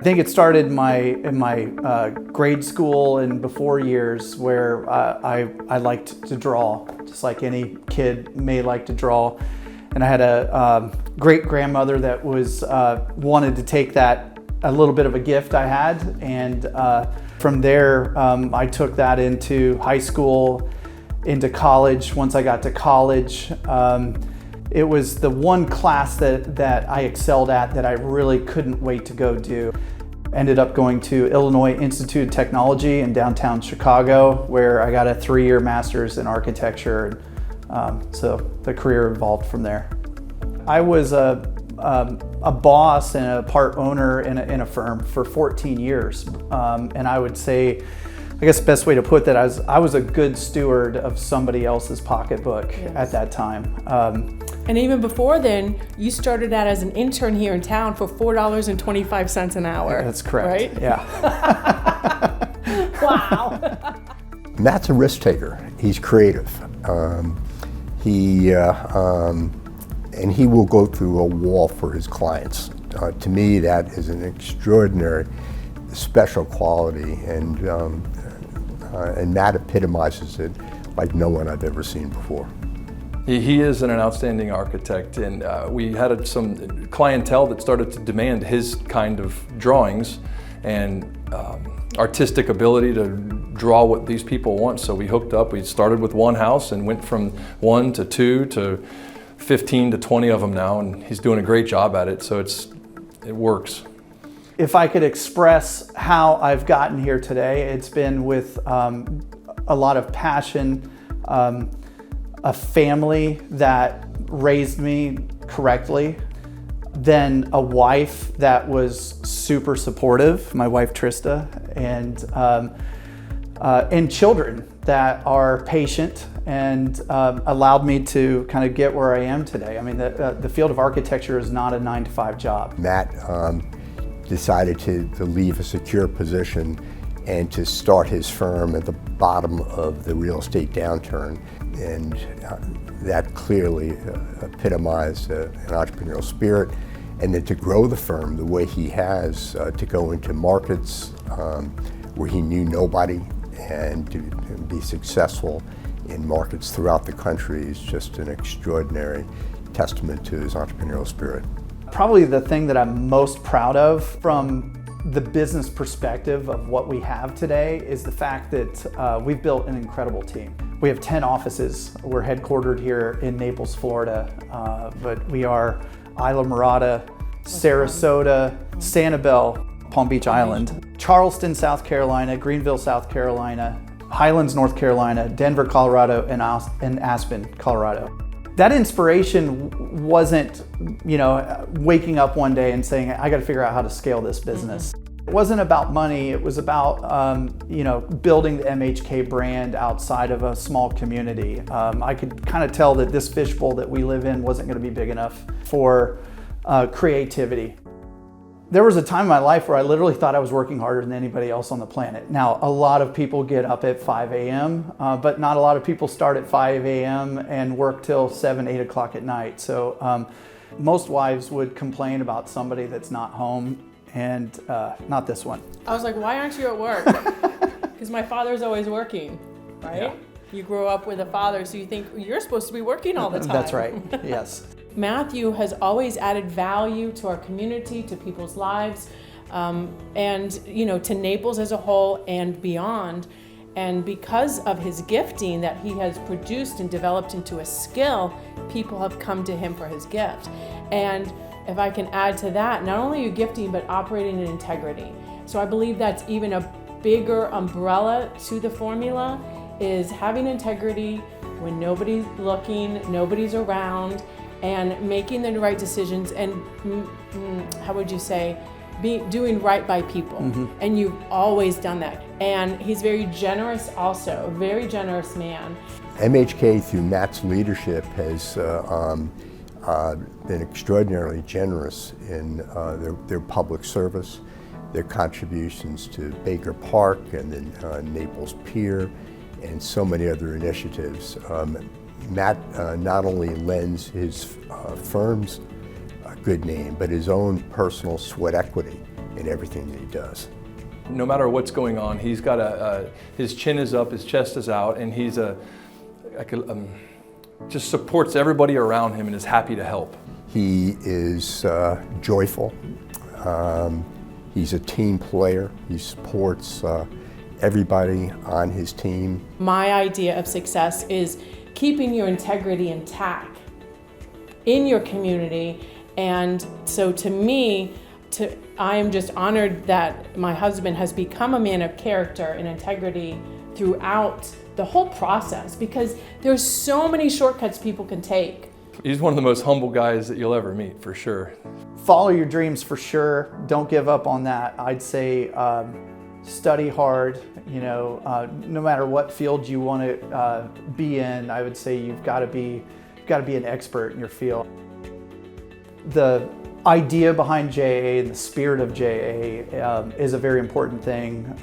I think it started in my grade school and before years where I liked to draw, just like any kid may like to draw. And I had a great grandmother that was wanted to take that, a little bit of a gift I had, and from there I took that into high school, into college. Once I got to college, it was the one class that I excelled at that I really couldn't wait to go do. Ended up going to Illinois Institute of Technology in downtown Chicago, where I got a 3-year master's in architecture. So the career evolved from there. I was a boss and a part owner in a firm for 14 years. And I would say, I guess the best way to put that, I was a good steward of somebody else's pocketbook. Yes. At that time. And even before then, you started out as an intern here in town for $4.25 an hour. That's correct. Right? Yeah. Wow. Matt's a risk taker. He's creative. And he will go through a wall for his clients. To me, that is an extraordinary, special quality, and Matt epitomizes it like no one I've ever seen before. He is an outstanding architect, and we had some clientele that started to demand his kind of drawings and artistic ability to draw what these people want. So we hooked up. We started with one house and went from 1 to 2 to 15 to 20 of them now, and he's doing a great job at it, so it works. If I could express how I've gotten here today, it's been with a lot of passion, a family that raised me correctly, then a wife that was super supportive, my wife Trista, and children that are patient and allowed me to kind of get where I am today. I mean, the field of architecture is not a 9-to-5 job. Matt decided to leave a secure position and to start his firm at the bottom of the real estate downturn. And that clearly epitomized an entrepreneurial spirit. And then to grow the firm the way he has, to go into markets where he knew nobody, and to be successful in markets throughout the country is just an extraordinary testament to his entrepreneurial spirit. Probably the thing that I'm most proud of from the business perspective of what we have today is the fact that we've built an incredible team. We have 10 offices. We're headquartered here in Naples, Florida, but we are Isla Mirada, Sarasota, Sanibel, Palm Beach Island, Charleston, South Carolina, Greenville, South Carolina, Highlands, North Carolina, Denver, Colorado, and Aspen, Colorado. That inspiration wasn't, waking up one day and saying, I got to figure out how to scale this business. Mm-hmm. It wasn't about money. It was about, building the MHK brand outside of a small community. I could kind of tell that this fishbowl that we live in wasn't going to be big enough for creativity. There was a time in my life where I literally thought I was working harder than anybody else on the planet. Now, a lot of people get up at 5 a.m., but not a lot of people start at 5 a.m. and work till 7, 8 o'clock at night. So most wives would complain about somebody that's not home, and not this one. I was like, why aren't you at work? Because my father's always working, right? Yeah. You grow up with a father, so you think you're supposed to be working all the time. That's right, yes. Matthew has always added value to our community, to people's lives, and to Naples as a whole and beyond. And because of his gifting that he has produced and developed into a skill, people have come to him for his gift. And if I can add to that, not only are you gifting, but operating in integrity. So I believe that's even a bigger umbrella to the formula, is having integrity when nobody's looking, nobody's around, and making the right decisions, and how would you say, doing right by people. Mm-hmm. And you've always done that. And he's very generous also, a very generous man. MHK, through Matt's leadership, has been extraordinarily generous in their public service, their contributions to Baker Park and then Naples Pier, and so many other initiatives. Matt not only lends his firm's good name, but his own personal sweat equity in everything that he does. No matter what's going on, he's got his chin is up, his chest is out, and he's just supports everybody around him and is happy to help. He is joyful. He's a team player. He supports everybody on his team. My idea of success is keeping your integrity intact in your community. And so to me, I am just honored that my husband has become a man of character and integrity throughout the whole process, because there's so many shortcuts people can take. He's one of the most humble guys that you'll ever meet, for sure. Follow your dreams for sure. Don't give up on that. I'd say study hard. No matter what field you want to be in, I would say you've got to be an expert in your field. The idea behind JA and the spirit of JA is a very important thing.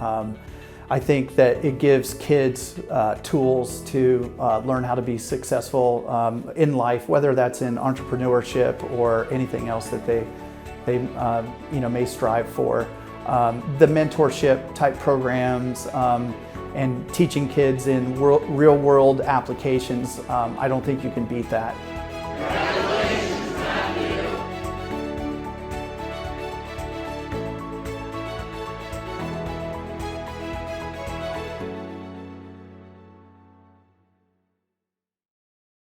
I think that it gives kids tools to learn how to be successful in life, whether that's in entrepreneurship or anything else that they may strive for. The mentorship type programs and teaching kids in real world applications, I don't think you can beat that.